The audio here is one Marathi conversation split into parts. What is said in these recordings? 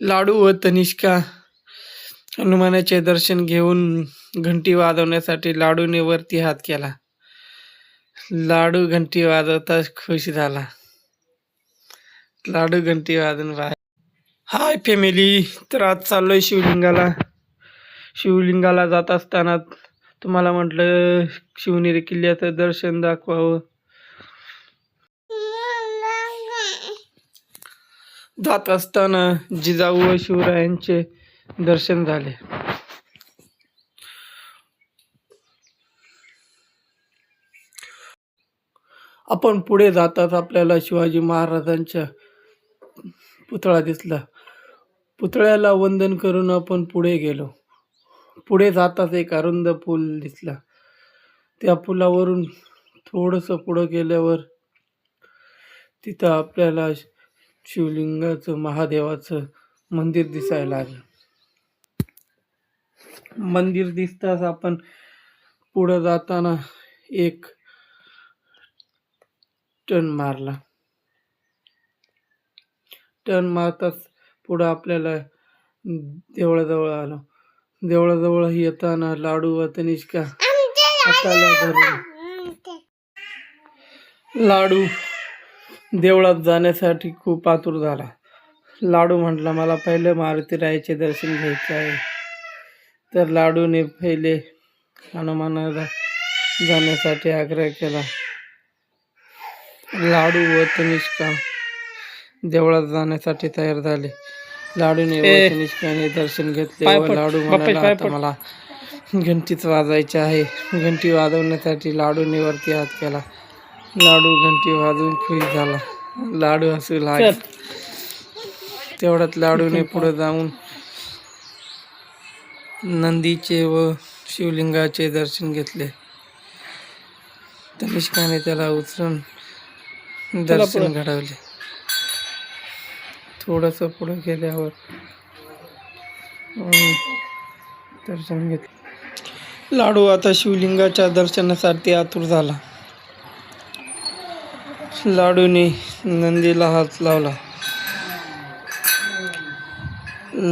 लाडू व तनिष्का हनुमानाचे दर्शन घेऊन घंटी वाजवण्यासाठी लाडूने वरती हात केला. लाडू घंटी वाजवताच खुश झाला. लाडू घंटी वाजवून बाहेर. हाय फॅमिली, तर आज चाललोय शिवलिंगाला. शिवलिंगाला जात असताना तुम्हाला म्हटलं शिवनेरी किल्ल्याचं दर्शन दाखवावं. जात असताना जिजाऊ व शिवरायांचे दर्शन झाले. आपण पुढे जातात आपल्याला शिवाजी महाराजांचा पुतळा दिसला. पुतळ्याला वंदन करून आपण पुढे गेलो. पुढे जाताच एक अरुंद पूल दिसला. त्या पुलावरून थोडंसं पुढं गेल्यावर तिथं आपल्याला शिवलिंगाचं महादेवाचं मंदिर दिसायला लागलं. मंदिर दिसताच आपण पुढं जाताना एक टर्न मारला. टर्न मारताच पुढं आपल्याला देवळाजवळ आलो. देवळाजवळ येताना लाडू व तनिष्का हाताला धरून लाडू देवळात जाण्यासाठी खूप आतुर झाला. लाडू म्हटला मला पहिले मारुतीरायाचे दर्शन घ्यायचे आहे. तर लाडूने पहिले हनुमानाला जाण्यासाठी आग्रह केला. लाडू व तनिष्का देवळात जाण्यासाठी तयार झाले. लाडूने व तनिष्काने दर्शन घेतले व लाडू म्हणाला आता मला घंटीच वाजायची आहे. घंटी वाजवण्यासाठी लाडूने वरती हात केला. लाडू घंटी वाजवून खुश झाला. लाडू हसू लागला. तेवढ्यात लाडूने पुढे जाऊन नंदीचे व शिवलिंगाचे दर्शन घेतले. तनिष्काने त्याला उचलून दर्शन घडवले. थोडंसं पुढे गेल्यावर दर्शन घेतले. लाडू आता शिवलिंगाच्या दर्शनासाठी आतुर झाला. लाडूने नंदीला हात लावला.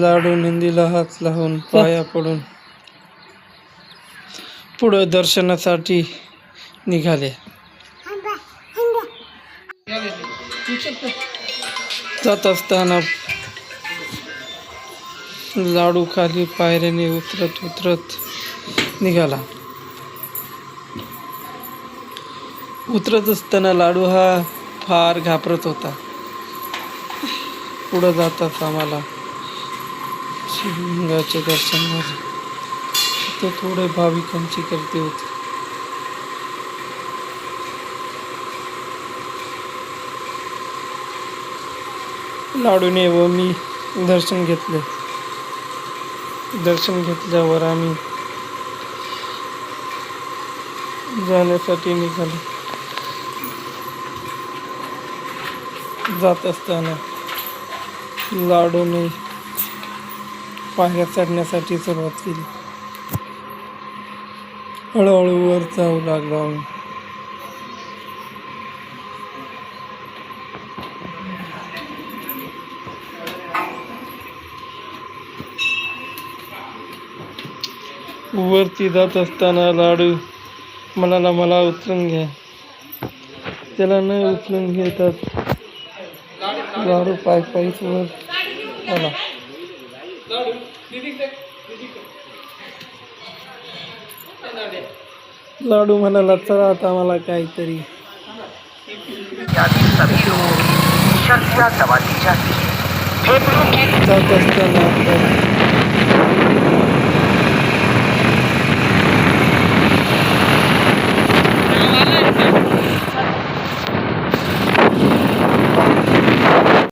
लाडू नंदीला हात लावून पाया पडून पुढे दर्शनासाठी निघाले. जात असताना लाडू खाली पायऱ्याने उतरत उतरत निघाला. उतरत असताना लाडू हा फार घाबरत होता. पुढे जाताच आम्हाला शिवलिंगाचे दर्शन झाले. तिथे थोडे भाविकांची गर्दी होती. लाडूने व मी दर्शन घेतले. दर्शन घेतल्यावर आम्ही जाण्यासाठी निघालो. जात असताना लाडूने पायऱ्या चढण्यासाठी सुरुवात केली. हळूहळू वर जाऊ लागला. वरती जात असताना लाडू म्हणाला मला उचलून घ्या. त्याला न उचलून घेतात लाडू पायीच वर आला. लाडू म्हणाला चला आता मला काहीतरी. जात असताना